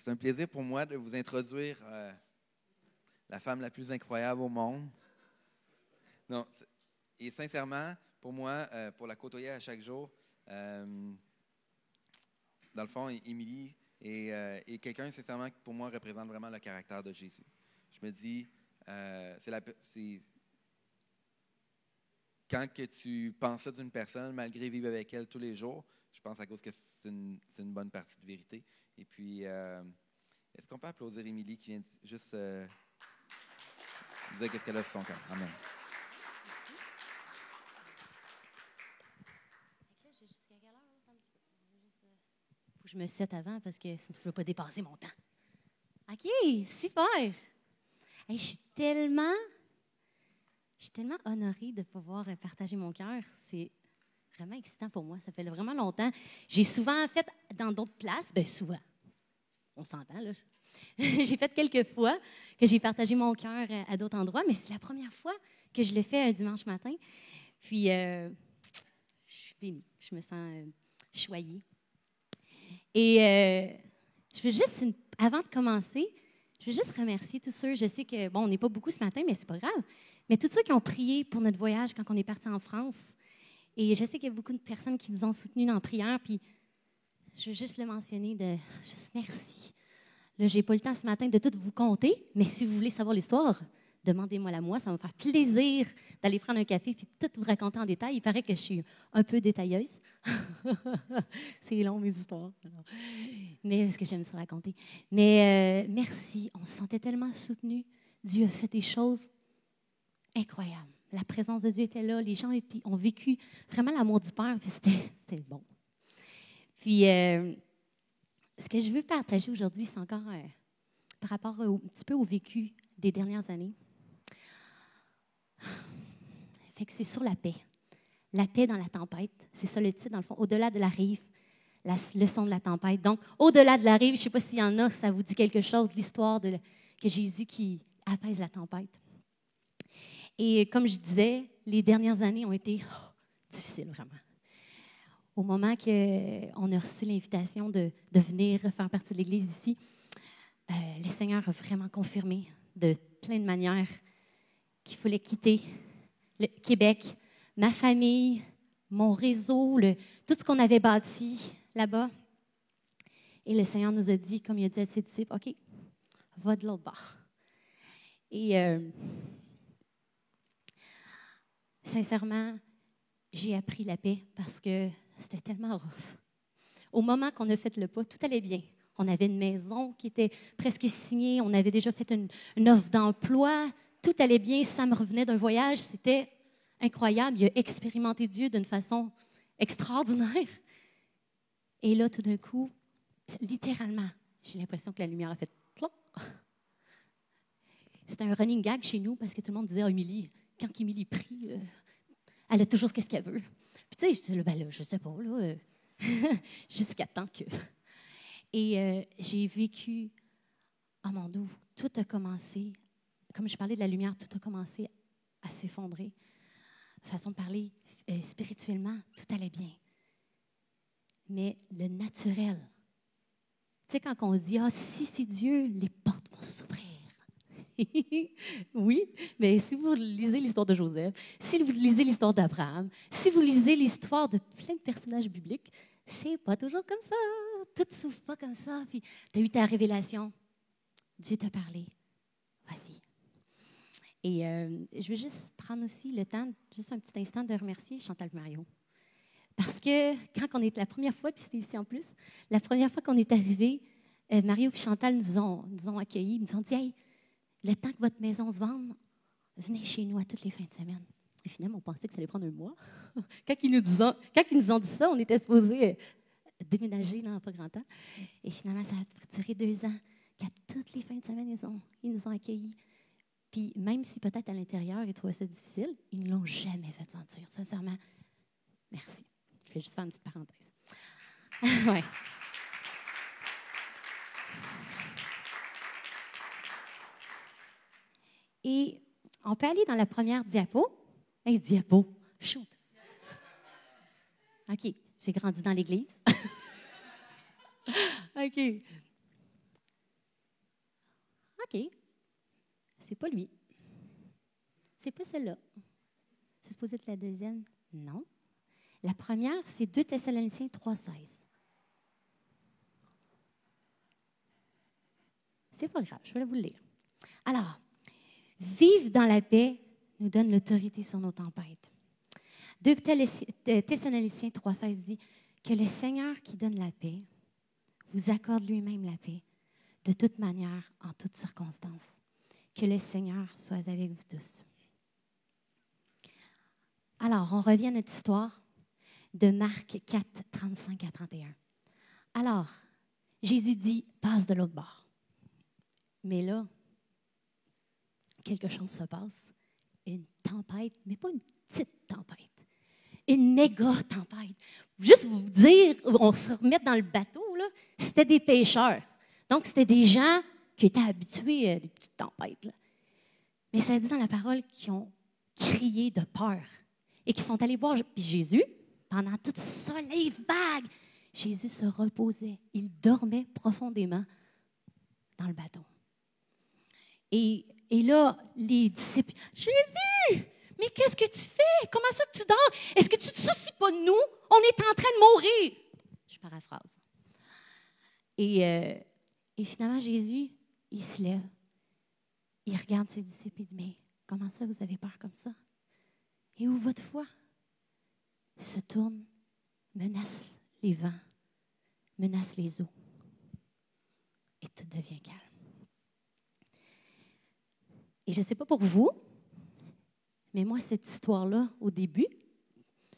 C'est un plaisir pour moi de vous introduire la femme la plus incroyable au monde. Non, et sincèrement, pour moi, pour la côtoyer à chaque jour, dans le fond, Émilie est quelqu'un, sincèrement, qui pour moi représente vraiment le caractère de Jésus. Je me dis, quand que tu penses ça d'une personne, malgré vivre avec elle tous les jours, je pense à cause que c'est une bonne partie de vérité. Et puis, est-ce qu'on peut applaudir Émilie qui vient juste dire qu'est-ce qu'elle a sur son cœur? Amen. Faut que je me sette avant parce que sinon je ne veux pas dépasser mon temps. OK, super. Hey, je suis tellement honorée de pouvoir partager mon cœur. C'est vraiment excitant pour moi. Ça fait vraiment longtemps. J'ai souvent fait dans d'autres places. Bien, souvent. On s'entend, là. J'ai fait quelques fois que j'ai partagé mon cœur à d'autres endroits, mais c'est la première fois que je le fais un dimanche matin. Puis, je suis bénie. Je me sens choyée. Et je veux juste, avant de commencer, je veux juste remercier tous ceux, je sais que, bon, on n'est pas beaucoup ce matin, mais c'est pas grave, mais tous ceux qui ont prié pour notre voyage quand on est parti en France. Et je sais qu'il y a beaucoup de personnes qui nous ont soutenus dans la prière, puis je veux juste le mentionner, juste merci. Là, je n'ai pas le temps ce matin de tout vous conter, mais si vous voulez savoir l'histoire, demandez-moi-la moi, ça va me faire plaisir d'aller prendre un café et tout vous raconter en détail. Il paraît que je suis un peu détailleuse. C'est long, mes histoires. Mais parce que j'aime ça raconter. Mais merci, on se sentait tellement soutenus. Dieu a fait des choses incroyables. La présence de Dieu était là. Les gens ont vécu vraiment l'amour du Père, puis c'était bon. Puis, ce que je veux partager aujourd'hui, c'est encore par rapport un petit peu au vécu des dernières années. Fait que c'est sur la paix. La paix dans la tempête. C'est ça le titre, dans le fond. Au-delà de la rive, la leçon de la tempête. Donc, au-delà de la rive, je ne sais pas s'il y en a, ça vous dit quelque chose, l'histoire que Jésus qui apaise la tempête. Et comme je disais, les dernières années ont été difficiles, vraiment. Au moment qu'on a reçu l'invitation de venir faire partie de l'Église ici, le Seigneur a vraiment confirmé de plein de manières qu'il fallait quitter le Québec, ma famille, mon réseau, tout ce qu'on avait bâti là-bas. Et le Seigneur nous a dit, comme il a dit à ses disciples, OK, va de l'autre bord. Et sincèrement, j'ai appris la paix parce que c'était tellement rough. Au moment qu'on a fait le pas, tout allait bien. On avait une maison qui était presque signée. On avait déjà fait une offre d'emploi. Tout allait bien. Sam revenait d'un voyage. C'était incroyable. Il a expérimenté Dieu d'une façon extraordinaire. Et là, tout d'un coup, littéralement, j'ai l'impression que la lumière a fait clon. C'était un running gag chez nous parce que tout le monde disait, Émilie, quand Émilie prie, elle a toujours ce qu'elle veut. Puis tu sais, je disais, ben là, je sais pas, là, jusqu'à temps que... Et j'ai vécu, oh mon Dieu, tout a commencé, comme je parlais de la lumière, tout a commencé à s'effondrer. Façon de parler, spirituellement, tout allait bien. Mais le naturel, tu sais, quand on dit, si c'est Dieu, les portes vont s'ouvrir. Oui, mais si vous lisez l'histoire de Joseph, si vous lisez l'histoire d'Abraham, si vous lisez l'histoire de plein de personnages bibliques, c'est pas toujours comme ça. Tout ne s'ouvre pas comme ça. Puis tu as eu ta révélation. Dieu t'a parlé. Vas-y. Et je veux juste prendre aussi le temps, juste un petit instant, de remercier Chantal et Mario. Parce que quand on est la première fois, puis c'était ici en plus, la première fois qu'on est arrivé, Mario et Chantal nous ont accueillis, nous ont dit, hey, le temps que votre maison se vende, venez chez nous à toutes les fins de semaine. Et finalement, on pensait que ça allait prendre un mois. Quand ils nous ont dit ça, on était supposés déménager là, en pas grand temps. Et finalement, ça a duré 2 ans. Qu'à toutes les fins de semaine, ils nous ont accueillis. Puis même si peut-être à l'intérieur, ils trouvaient ça difficile, ils ne l'ont jamais fait sentir. Sincèrement, merci. Je vais juste faire une petite parenthèse. Ouais. Et on peut aller dans la première diapo. Hey, diapo, shoot. OK, j'ai grandi dans l'Église. OK. OK, c'est pas lui. C'est pas celle-là. C'est supposé être la deuxième? Non. La première, c'est 2 Thessaloniciens 3,16. C'est pas grave, je vais vous le lire. Alors, vivre dans la paix nous donne l'autorité sur nos tempêtes. 2 Thessaloniciens 3,16 dit que le Seigneur qui donne la paix vous accorde lui-même la paix, de toute manière, en toutes circonstances. Que le Seigneur soit avec vous tous. Alors, on revient à notre histoire de Marc 4, 35 à 31. Alors, Jésus dit, passe de l'autre bord. Mais là, quelque chose se passe. Une tempête, mais pas une petite tempête. Une méga tempête. Juste vous dire, on se remet dans le bateau, là, c'était des pêcheurs. Donc, c'était des gens qui étaient habitués à des petites tempêtes. Là. Mais ça dit dans la parole qu'ils ont crié de peur et qu'ils sont allés voir Jésus pendant tout ce soleil vague. Jésus se reposait. Il dormait profondément dans le bateau. Et là, les disciples, Jésus, mais qu'est-ce que tu fais? Comment ça que tu dors? Est-ce que tu ne te soucies pas de nous? On est en train de mourir. Je paraphrase. Et finalement, Jésus, il se lève. Il regarde ses disciples et dit, mais comment ça, vous avez peur comme ça? Et où votre foi se tourne, menace les vents, menace les eaux. Et tout devient calme. Et je ne sais pas pour vous, mais moi, cette histoire-là, au début,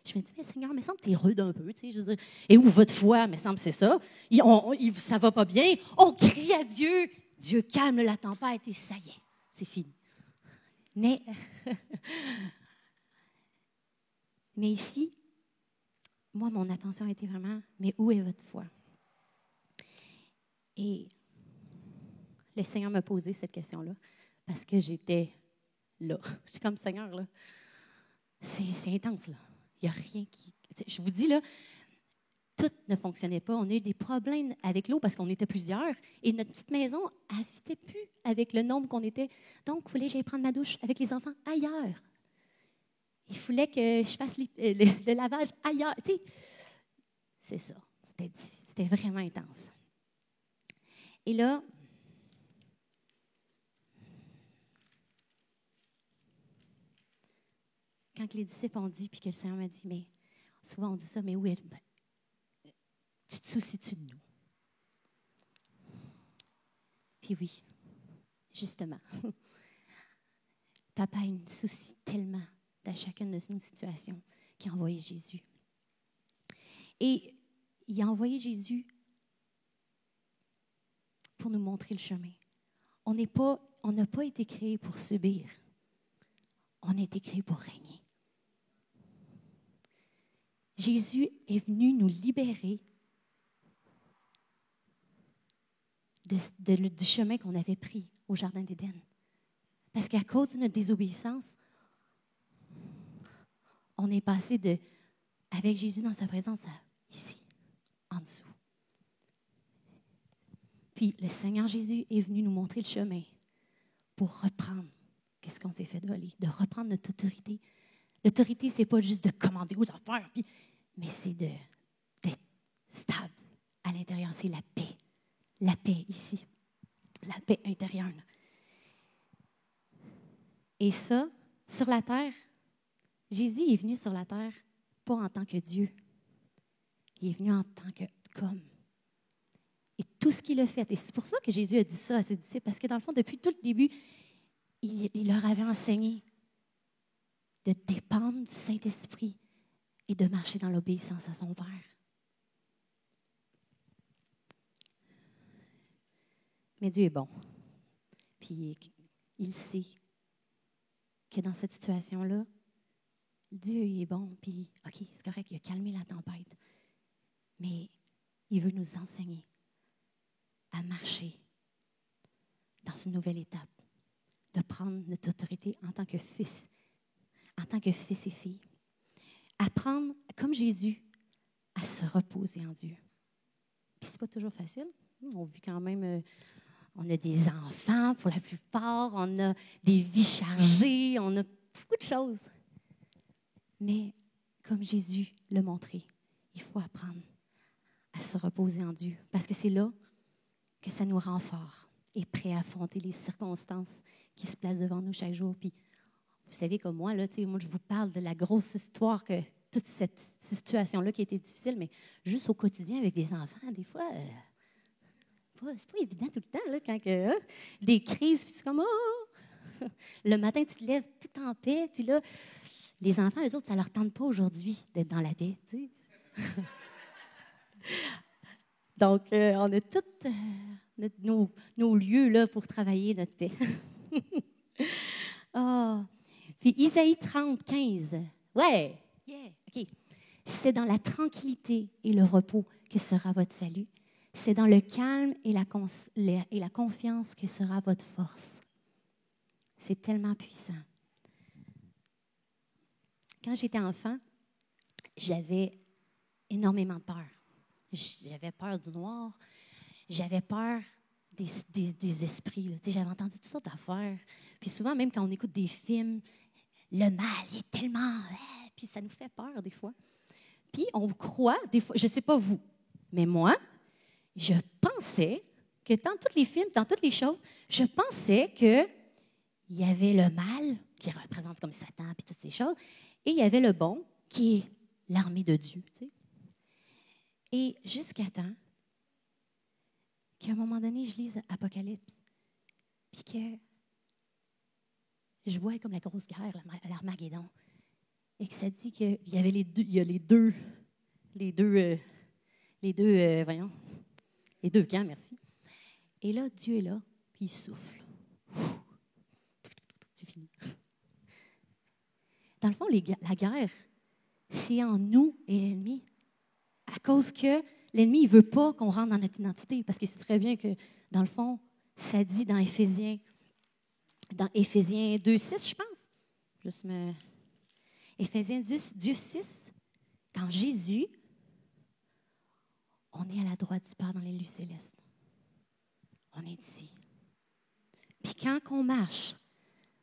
je me dis, mais Seigneur, il me semble que tu es rude un peu. Tu sais, je veux dire, et où votre foi, il me semble que c'est ça. Ça ne va pas bien. On crie à Dieu. Dieu calme la tempête et ça y est, c'est fini. Mais ici, moi, mon attention était vraiment, mais où est votre foi? Et le Seigneur m'a posé cette question-là parce que j'étais là. J'étais comme, Seigneur, là, c'est intense, là. Il n'y a rien qui... Je vous dis, là, tout ne fonctionnait pas. On a eu des problèmes avec l'eau parce qu'on était plusieurs et notre petite maison ne fitait plus avec le nombre qu'on était. Donc, il fallait que j'aille prendre ma douche avec les enfants ailleurs. Il fallait que je fasse le lavage ailleurs. Tu sais, c'est ça. C'était vraiment intense. Et là, quand les disciples ont dit, puis que le Seigneur m'a dit, mais souvent on dit ça, mais où est... Tu te soucies-tu de nous? Puis oui, justement. Papa, il nous soucie tellement de chacune de nos situations qu'il a envoyé Jésus. Et il a envoyé Jésus pour nous montrer le chemin. On n'a pas été créés pour subir. On a été créés pour régner. Jésus est venu nous libérer du chemin qu'on avait pris au Jardin d'Éden. Parce qu'à cause de notre désobéissance, on est passé avec Jésus dans sa présence ici, en dessous. Puis le Seigneur Jésus est venu nous montrer le chemin pour reprendre qu'est-ce qu'on s'est fait voler, de reprendre notre autorité. L'autorité, ce n'est pas juste de commander aux affaires, mais c'est d'être stable à l'intérieur. C'est la paix. La paix ici. La paix intérieure. Et ça, sur la terre, Jésus est venu sur la terre pas en tant que Dieu. Il est venu en tant qu'homme. Et tout ce qu'il a fait, et c'est pour ça que Jésus a dit ça à ses disciples, parce que dans le fond, depuis tout le début, il leur avait enseigné de dépendre du Saint-Esprit et de marcher dans l'obéissance à son Père. Mais Dieu est bon. Puis il sait que dans cette situation-là, Dieu est bon. Puis, OK, c'est correct, il a calmé la tempête. Mais il veut nous enseigner à marcher dans une nouvelle étape, de prendre notre autorité en tant que fils et filles. Apprendre, comme Jésus, à se reposer en Dieu. Puis c'est pas toujours facile. On vit quand même On a des enfants pour la plupart, on a des vies chargées, on a beaucoup de choses. Mais comme Jésus l'a montré, il faut apprendre à se reposer en Dieu parce que c'est là que ça nous rend forts et prêts à affronter les circonstances qui se placent devant nous chaque jour. Puis, vous savez comme moi, là, moi je vous parle de la grosse histoire que toute cette situation-là qui a été difficile, mais juste au quotidien avec des enfants, des fois, c'est pas évident tout le temps, là, quand des crises, puis c'est comme, oh! Le matin, tu te lèves tout en paix, puis là, les enfants, eux autres, ça ne leur tente pas aujourd'hui d'être dans la paix, tu sais. Donc, on a tous nos lieux là, pour travailler notre paix. Oh. Puis Isaïe 30, 15. Ouais, yeah, OK. C'est dans la tranquillité et le repos que sera votre salut. C'est dans le calme et la confiance que sera votre force. C'est tellement puissant. Quand j'étais enfant, j'avais énormément peur. J'avais peur du noir. J'avais peur des esprits. Là. J'avais entendu toutes sortes d'affaires. Puis souvent, même quand on écoute des films, le mal il est tellement... Puis ça nous fait peur des fois. Puis on croit, des fois, je ne sais pas vous, mais moi, je pensais que dans tous les films, dans toutes les choses, je pensais qu'il y avait le mal, qui représente comme Satan, puis toutes ces choses, et il y avait le bon, qui est l'armée de Dieu. Tu sais. Et jusqu'à temps qu'à un moment donné, je lise Apocalypse, puis que je vois comme la grosse guerre, l'Armageddon, et que ça dit qu'il y avait les deux camps, merci. Et là, Dieu est là, puis il souffle. C'est fini. Dans le fond, la guerre, c'est en nous et l'ennemi. À cause que l'ennemi ne veut pas qu'on rentre dans notre identité, parce qu'il sait très bien que, dans le fond, ça dit dans Éphésiens 2,6, je pense. Éphésiens 2,6, quand Jésus, on est à la droite du Père dans les lieux célestes. On est ici. Puis quand on marche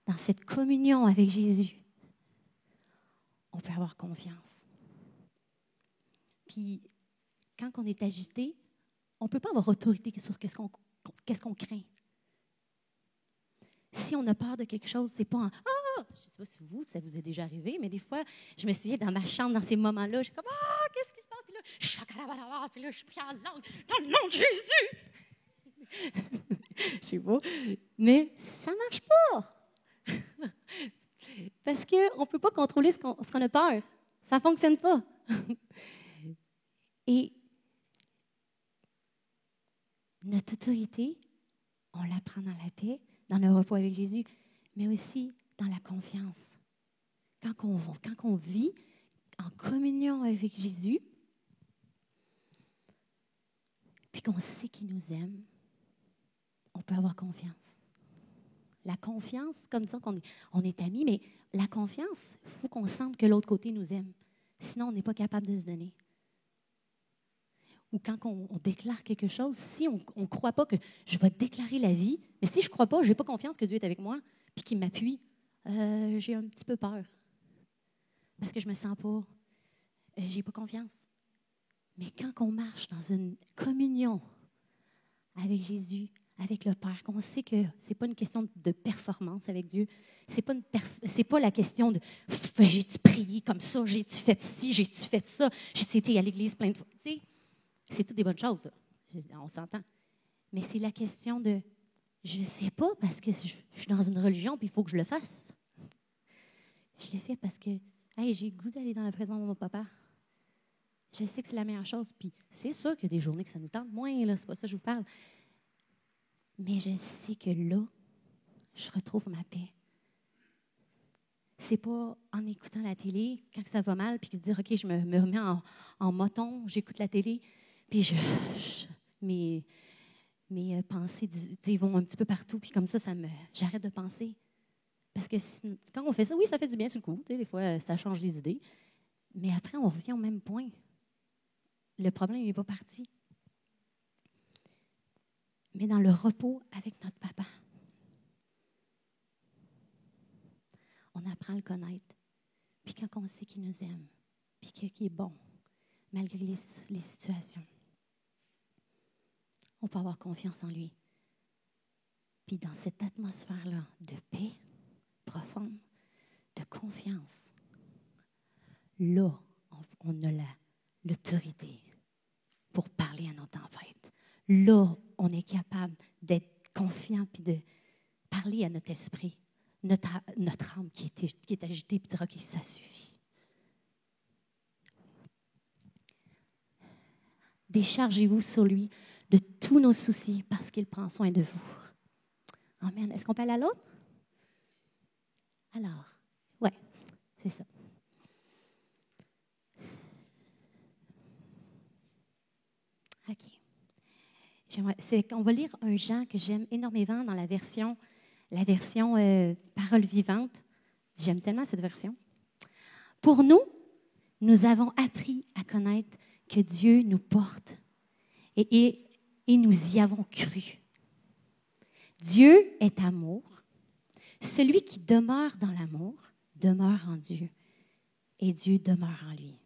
dans cette communion avec Jésus, on peut avoir confiance. Puis quand on est agité, on ne peut pas avoir autorité sur qu'est-ce qu'on craint. Si on a peur de quelque chose, c'est pas en « Ah! » Je ne sais pas si ça vous est déjà arrivé, mais des fois, je me souviens dans ma chambre, dans ces moments-là, je suis comme « Ah! Qu'est-ce qui se passe? » Puis là, chacalabalaba, puis là, je prie en langue dans le nom de Jésus! Je sais pas. Mais ça ne marche pas! Parce qu'on ne peut pas contrôler ce qu'on a peur. Ça ne fonctionne pas. Et notre autorité, on la prend dans la paix, dans le repos avec Jésus, mais aussi dans la confiance. Quand on vit en communion avec Jésus, puis qu'on sait qu'il nous aime, on peut avoir confiance. La confiance, comme ça qu'on est amis, mais la confiance, il faut qu'on sente que l'autre côté nous aime. Sinon, on n'est pas capable de se donner. Ou quand on déclare quelque chose, si on ne croit pas que je vais déclarer la vie, mais si je ne crois pas, je n'ai pas confiance que Dieu est avec moi, puis qu'il m'appuie, j'ai un petit peu peur. Parce que je ne me sens pas, je n'ai pas confiance. Mais quand on marche dans une communion avec Jésus, avec le Père, qu'on sait que ce n'est pas une question de performance avec Dieu, c'est pas la question de « j'ai-tu prié comme ça, j'ai-tu fait ci, j'ai-tu fait ça, j'ai-tu été à l'église plein de fois ». Tu sais, c'est toutes des bonnes choses, là. On s'entend. Mais c'est la question de « je ne le fais pas parce que je suis dans une religion puis il faut que je le fasse ». Je le fais parce que hey, j'ai le goût d'aller dans la présence de mon papa. Je sais que c'est la meilleure chose. Puis c'est sûr qu'il y a des journées que ça nous tente moins, là, c'est pas ça que je vous parle. Mais je sais que là, je retrouve ma paix. C'est pas en écoutant la télé, quand ça va mal, puis de dire, OK, je me remets en moton, j'écoute la télé, puis mes pensées vont un petit peu partout, puis comme ça j'arrête de penser. Parce que quand on fait ça, oui, ça fait du bien sur le coup. Des fois, ça change les idées. Mais après, on revient au même point. Le problème n'est pas parti. mais dans le repos avec notre papa. On apprend à le connaître. Puis quand on sait qu'il nous aime, puis qu'il est bon, malgré les situations, on peut avoir confiance en lui. Puis dans cette atmosphère-là de paix profonde, de confiance, là, on a l'autorité pour parler à nos tempêtes. Là, on est capable d'être confiant puis de parler à notre esprit, notre âme qui est agitée puis de dire, OK, ça suffit. Déchargez-vous sur lui de tous nos soucis parce qu'il prend soin de vous. Amen. Est-ce qu'on peut aller à l'autre? Alors, ouais, c'est ça. OK. On va lire un Jean que j'aime énormément dans la version Parole vivante. J'aime tellement cette version. Pour nous, nous avons appris à connaître que Dieu nous porte et nous y avons cru. Dieu est amour. Celui qui demeure dans l'amour demeure en Dieu et Dieu demeure en lui.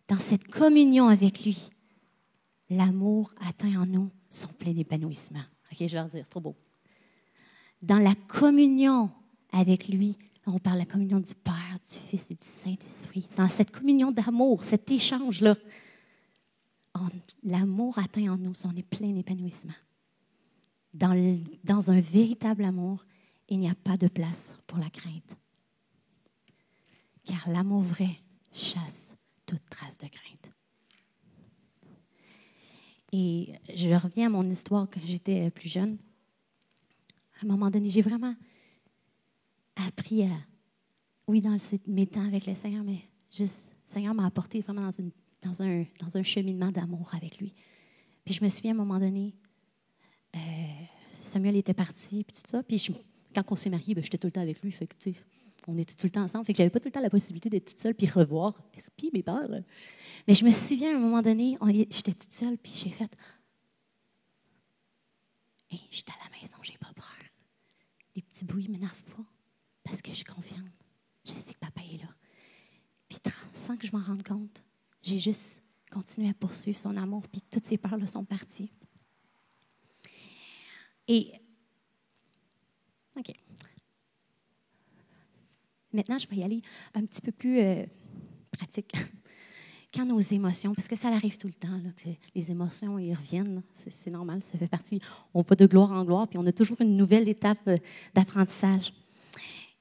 Dans cette communion avec lui, l'amour atteint en nous son plein épanouissement. OK, je vais leur dire, c'est trop beau. Dans la communion avec lui, on parle de la communion du Père, du Fils et du Saint-Esprit. Dans cette communion d'amour, cet échange-là, l'amour atteint en nous son plein épanouissement. Dans un véritable amour, il n'y a pas de place pour la crainte. Car l'amour vrai chasse toute trace de crainte. Et je reviens à mon histoire quand j'étais plus jeune. À un moment donné, j'ai vraiment appris dans mes temps avec le Seigneur, mais juste, le Seigneur m'a apporté vraiment dans un cheminement d'amour avec lui. Puis je me souviens, à un moment donné, Samuel était parti, puis tout ça. Puis quand on s'est mariés, j'étais tout le temps avec lui. Fait que, tu sais, on était tout le temps ensemble. Fait que j'avais pas tout le temps la possibilité d'être toute seule puis revoir mes peurs. Mais je me souviens, à un moment donné, j'étais toute seule, puis j'ai fait « Hey, j'étais à la maison, j'ai pas peur. Les petits bruits ne m'énervent pas parce que je suis confiante. Je sais que papa est là. » Puis sans que je m'en rende compte, j'ai juste continué à poursuivre son amour, puis toutes ces peurs-là sont parties. Et, OK. Maintenant, je vais y aller un petit peu plus pratique. Quand nos émotions, parce que ça arrive tout le temps, là, que les émotions, ils reviennent, c'est normal, ça fait partie. On va de gloire en gloire, puis on a toujours une nouvelle étape d'apprentissage.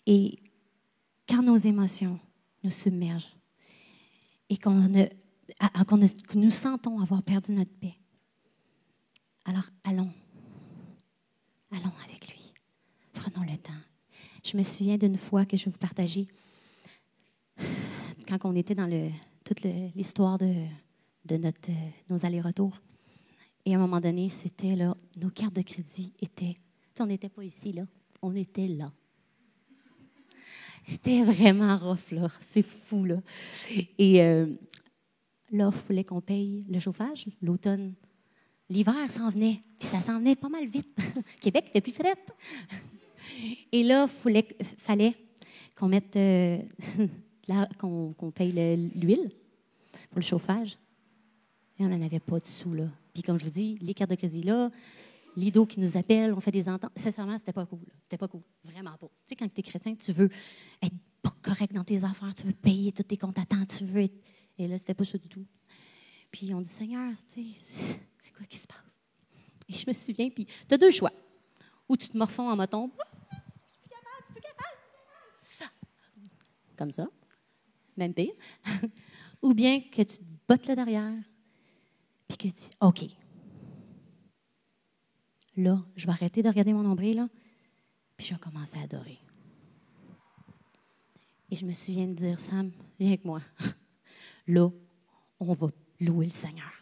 Et quand nos émotions nous submergent et que nous sentons avoir perdu notre paix, alors allons avec lui. Prenons le temps. Je me souviens d'une fois que je vais vous partager, quand on était dans toute l'histoire de nos allers-retours. Et à un moment donné, c'était là, nos cartes de crédit étaient, on n'était pas ici, là, on était là. C'était vraiment rough, là. C'est fou, là. Et là, il fallait qu'on paye le chauffage, l'automne. L'hiver s'en venait, puis ça s'en venait pas mal vite. Québec fait plus fret. Et là, fallait qu'on mette, qu'on paye l'huile pour le chauffage. Et on n'en avait pas de sous, là. Puis comme je vous dis, les cartes de crédit, là, Lido qui nous appelle, on fait des ententes. Sincèrement, c'était pas cool. Là. C'était pas cool. Vraiment pas. Tu sais, quand tu es chrétien, tu veux être correct dans tes affaires, tu veux payer tous tes comptes à temps, tu veux être... Et là, c'était pas ça du tout. Puis on dit, Seigneur, tu sais, c'est quoi qui se passe? Et je me souviens, puis tu as deux choix. Ou tu te morfonds en moton. Je suis plus capable. Comme ça. Même pire. Ou bien que tu te bottes là derrière, puis que tu dis, OK. Là, je vais arrêter de regarder mon nombril, là, puis je vais commencer à adorer. Et je me souviens de dire, Sam, viens avec moi. Là, on va louer le Seigneur.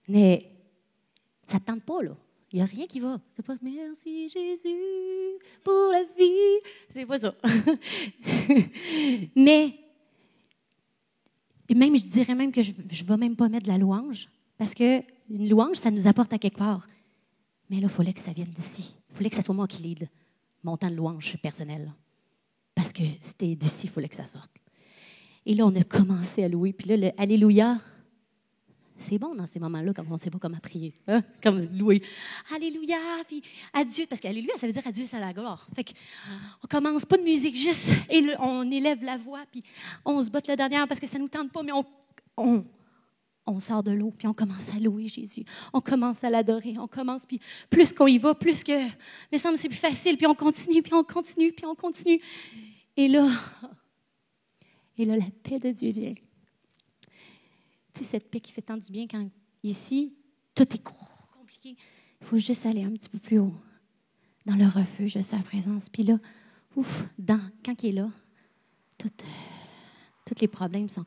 Mais ça ne te tente pas, là. Il n'y a rien qui va. C'est pas « Merci Jésus pour la vie ». C'est pas ça. Mais, même, je dirais même que je ne vais même pas mettre de la louange parce que une louange, ça nous apporte à quelque part. Mais là, il fallait que ça vienne d'ici. Il fallait que ce soit moi qui lead mon temps de louange personnel. Là. Parce que c'était d'ici, il fallait que ça sorte. Et là, on a commencé à louer. Puis là, le Alléluia, c'est bon dans ces moments-là, quand on ne sait pas comment prier. Hein? Comme louer. Alléluia, puis adieu. Parce qu'Alléluia, ça veut dire adieu, c'est à la gloire. Fait qu'on commence pas de musique, juste, et on élève la voix, puis on se botte le derrière parce que ça ne nous tente pas, mais on sort de l'eau, puis on commence à louer Jésus. On commence à l'adorer, on commence, puis plus qu'on y va, plus que, me semble, c'est plus facile, puis on continue, puis on continue, puis on continue. Et là, la paix de Dieu vient. Tu sais, cette paix qui fait tant du bien quand, ici, tout est compliqué. Il faut juste aller un petit peu plus haut, dans le refuge de sa présence. Puis là, quand il est là, tous les problèmes sont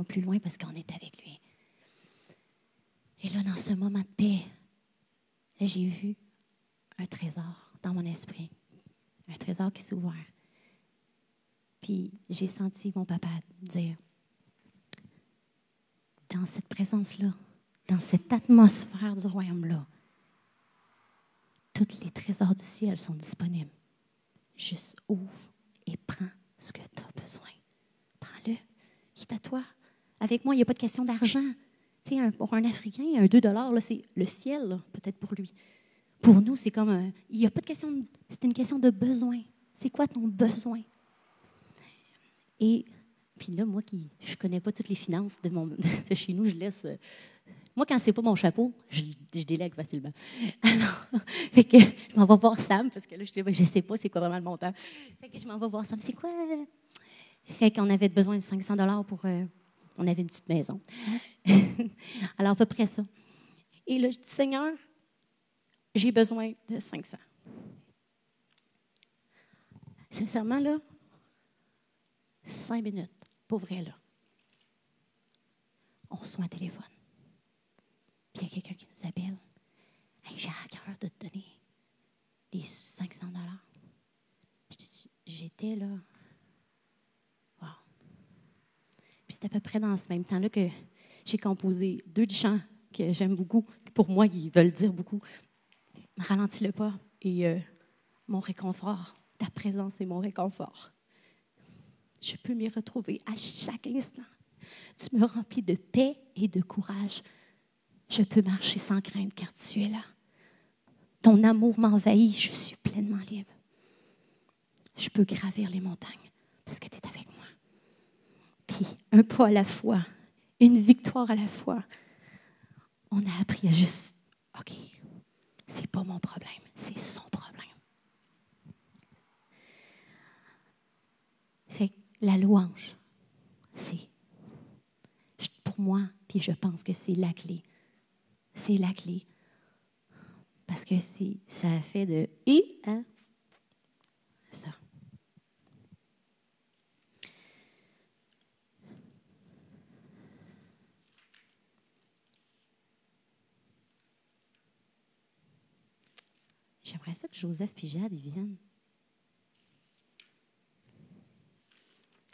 plus loin parce qu'on est avec lui. Et là, dans ce moment de paix, là, j'ai vu un trésor dans mon esprit. Un trésor qui s'est ouvert. Puis j'ai senti mon papa dire, dans cette présence-là, dans cette atmosphère du royaume-là, tous les trésors du ciel sont disponibles. Juste ouvre et prends ce que tu as besoin. Prends-le. Il est à toi. Avec moi, il n'y a pas de question d'argent. Tu sais, pour un Africain, un 2 là, c'est le ciel, là, peut-être pour lui. Pour nous, c'est comme il n'y a pas de question, c'est une question de besoin. C'est quoi ton besoin? Et puis là, moi je ne connais pas toutes les finances de chez nous, je laisse... moi, quand ce n'est pas mon chapeau, je délègue facilement. Alors, fait que je m'en vais voir Sam, parce que là, je ne sais pas c'est quoi vraiment le montant. Fait que je m'en vais voir Sam. C'est quoi? Fait qu'on avait besoin de 500 pour... on avait une petite maison. Alors, à peu près ça. Et là, je dis, Seigneur, j'ai besoin de 500. Sincèrement, là, 5 minutes, pour vrai, là. On reçoit un téléphone. Puis il y a quelqu'un qui nous appelle. Hey, j'ai à cœur de te donner les 500 $. J'étais là. Wow. Puis c'est à peu près dans ce même temps-là que j'ai composé 2 chants que j'aime beaucoup. Pour moi, ils veulent dire beaucoup. Ralentis le pas et mon réconfort. Ta présence est mon réconfort. Je peux m'y retrouver à chaque instant. Tu me remplis de paix et de courage. Je peux marcher sans crainte car tu es là. Ton amour m'envahit, je suis pleinement libre. Je peux gravir les montagnes parce que tu es avec moi. Puis, un pas à la fois, une victoire à la fois. On a appris à juste, OK, c'est pas mon problème, c'est son problème. Fait que la louange, c'est, pour moi, puis je pense que c'est la clé. C'est la clé. Parce que ça a fait de et à ça. J'aimerais ça que Joseph et Jade y viennent.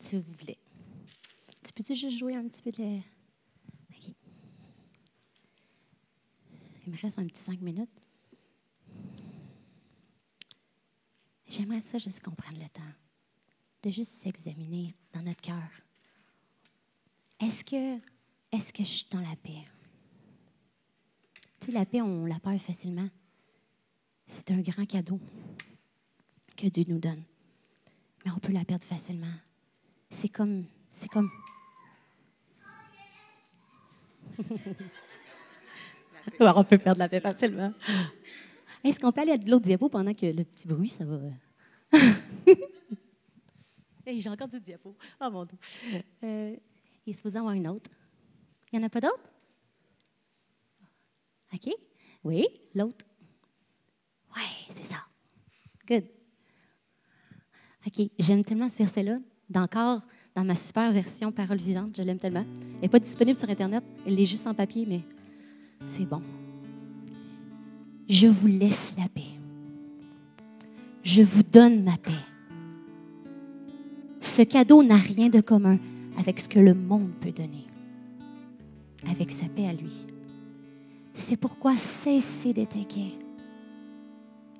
Si vous voulez. Tu peux-tu juste jouer un petit peu de... OK. Il me reste un petit 5 minutes. J'aimerais ça juste qu'on prenne le temps de juste s'examiner dans notre cœur. Est-ce que je suis dans la paix? Tu sais, la paix, on la perd facilement. C'est un grand cadeau que Dieu nous donne. Mais on peut la perdre facilement. C'est comme... Alors, on peut perdre la paix facilement. Est-ce qu'on peut aller à de l'autre diapo pendant que le petit bruit, ça va... Hey, j'ai encore du diapo. Oh mon Dieu. Il est supposé avoir une autre. Il n'y en a pas d'autre? OK. Oui, l'autre. Oui, c'est ça. Good. OK. J'aime tellement ce verset-là. Encore dans ma super version Parole vivante. Je l'aime tellement. Elle n'est pas disponible sur Internet. Elle est juste en papier, mais c'est bon. Je vous laisse la paix. Je vous donne ma paix. Ce cadeau n'a rien de commun avec ce que le monde peut donner, avec sa paix à lui. C'est pourquoi cessez d'être inquiets.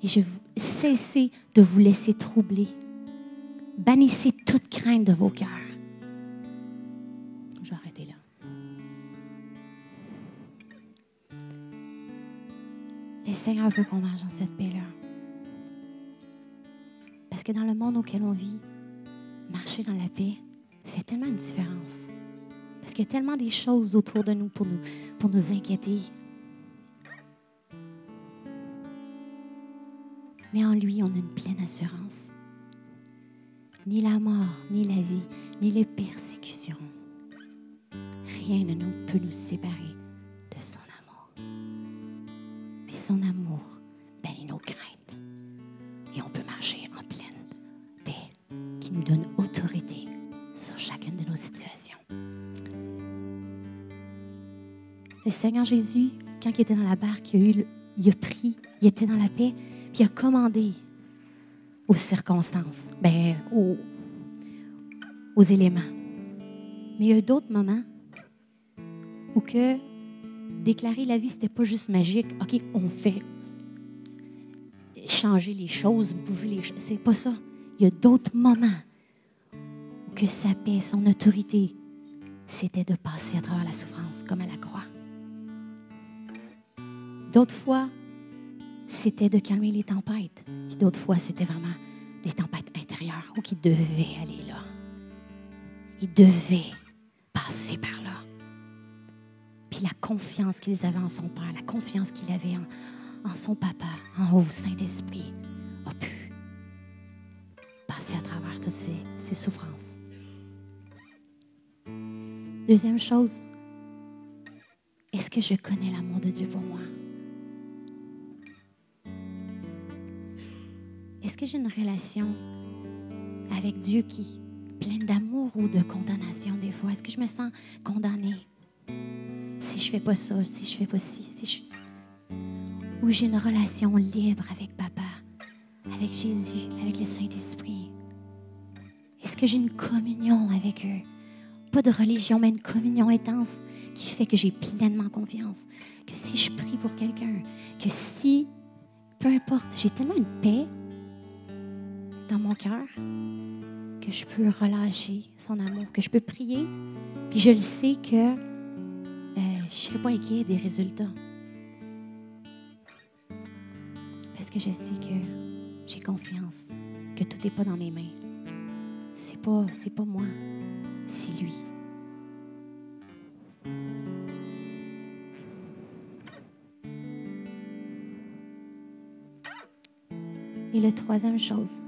Et cessez de vous laisser troubler. Bannissez toute crainte de vos cœurs. Je vais arrêter là. Le Seigneur veut qu'on marche dans cette paix-là. Parce que dans le monde auquel on vit, marcher dans la paix fait tellement une différence. Parce qu'il y a tellement des choses autour de nous pour nous inquiéter. Mais en lui, on a une pleine assurance. Ni la mort, ni la vie, ni les persécutions. Rien ne peut nous séparer de son amour. Puis son amour bannit nos craintes. Et on peut marcher en pleine paix qui nous donne autorité sur chacune de nos situations. Le Seigneur Jésus, quand il était dans la barque, il a pris, il était dans la paix, puis il a commandé aux circonstances, aux éléments. Mais il y a eu d'autres moments où que déclarer la vie, ce n'était pas juste magique. OK, on fait changer les choses, bouger les choses. C'est pas ça. Il y a d'autres moments où que sa paix, son autorité, c'était de passer à travers la souffrance, comme à la croix. D'autres fois, c'était de calmer les tempêtes. Puis d'autres fois, c'était vraiment des tempêtes intérieures où il devait aller là. Il devait passer par là. Puis la confiance qu'ils avaient en son Père, la confiance qu'il avait en son Papa, en haut, Saint-Esprit, a pu passer à travers toutes ces souffrances. Deuxième chose, est-ce que je connais l'amour de Dieu pour moi? Est-ce que j'ai une relation avec Dieu qui est pleine d'amour ou de condamnation des fois? Est-ce que je me sens condamnée? Si je ne fais pas ça, si je ne fais pas ci, Ou j'ai une relation libre avec Papa, avec Jésus, avec le Saint-Esprit? Est-ce que j'ai une communion avec eux? Pas de religion, mais une communion intense qui fait que j'ai pleinement confiance. Que si je prie pour quelqu'un, que si, peu importe, j'ai tellement une paix dans mon cœur que je peux relâcher son amour, que je peux prier, puis je le sais que je ne serai pas inquiet des résultats. Parce que je sais que j'ai confiance, que tout n'est pas dans mes mains. C'est pas moi, c'est lui. Et la troisième chose,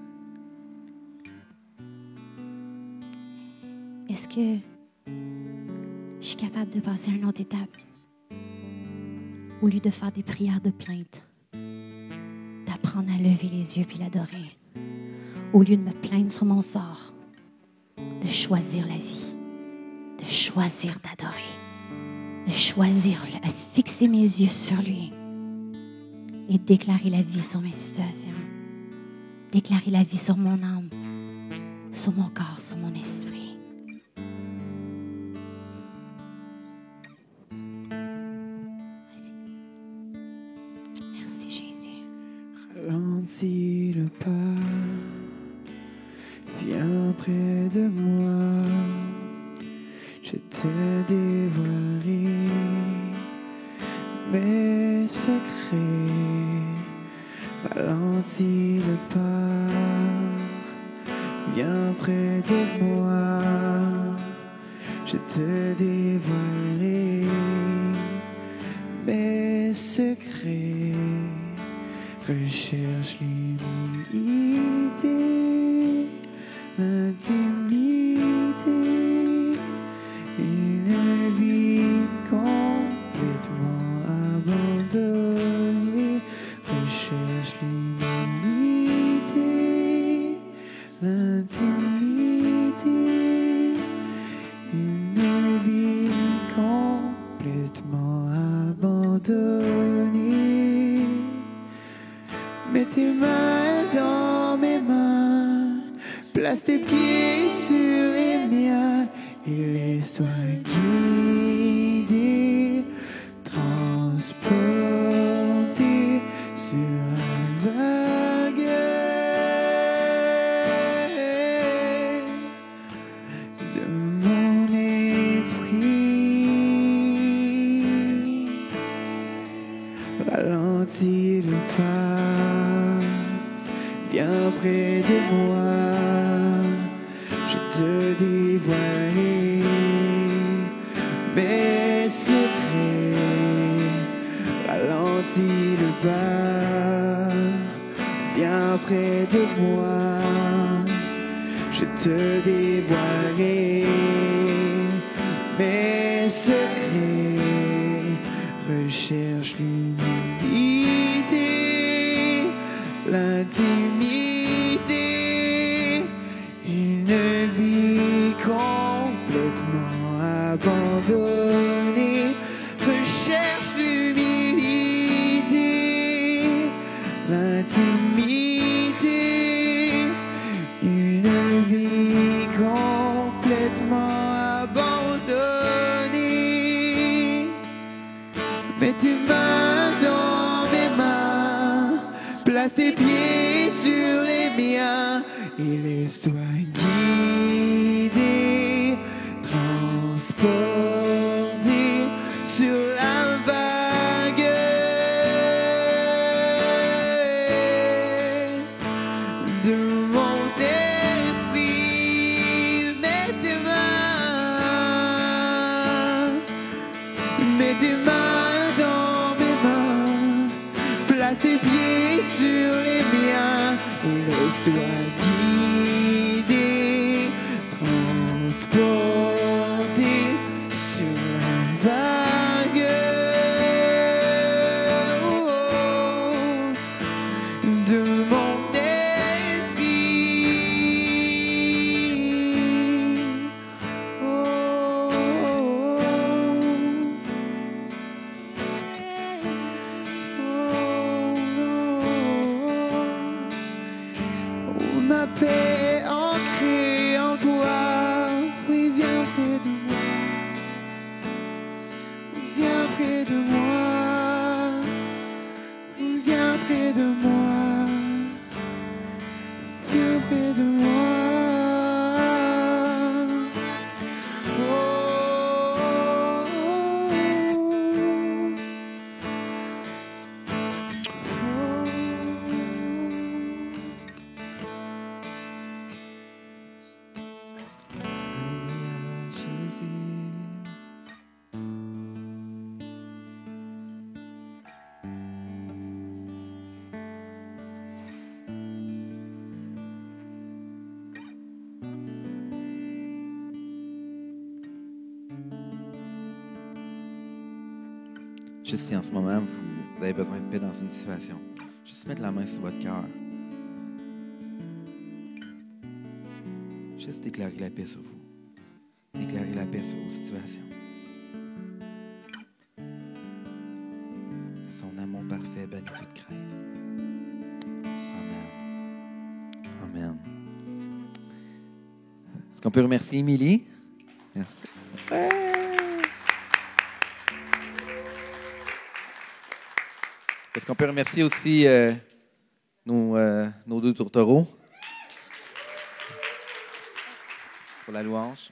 est-ce que je suis capable de passer à une autre étape? Au lieu de faire des prières de plainte, d'apprendre à lever les yeux puis l'adorer. Au lieu de me plaindre sur mon sort, de choisir la vie, de choisir d'adorer, de choisir à fixer mes yeux sur lui et déclarer la vie sur mes situations, déclarer la vie sur mon âme, sur mon corps, sur mon esprit. Ralentis le pas, viens près de moi, je te dévoilerai mes secrets. Ralentis le pas, viens près de moi, je te dévoilerai mes secrets. Recherche l'humilité, l'intimité, une vie complètement abandonnée. Recherche l'humilité, l'intimité, une vie complètement abandonnée. Mets tes mains dans mes mains, place tes pieds sur les miens et laisse-toi guider, transporter. viens près de moi. Je te dévoilerai mes secrets. Ralentis le pas, viens près de moi. Je te dévoilerai mes secrets. Recherche l'humilité, l'intimité, une vie complètement abandonnée. Recherche l'humilité, l'intimité, une vie complètement abandonnée. Mets tes mains dans mes mains, place tes pieds sur les miens et laisse-toi guider, transporter sur la vague de mon esprit. Mets tes mains dans mes mains, place tes pieds sur les miens et laisse-toi guider, transporter sur la vague de mon esprit. Ma paix ancrée en toi, oui, viens près de moi, viens près de moi, viens près de moi, viens près de moi. Juste si en ce moment, vous avez besoin de paix dans une situation, juste mettre la main sur votre cœur. Juste déclarer la paix sur vous. Déclarer la paix sur vos situations. Son amour parfait bannit toute crainte. Amen. Amen. Est-ce qu'on peut remercier Émilie? Merci. Est-ce qu'on peut remercier aussi nos deux tourtereaux pour la louange?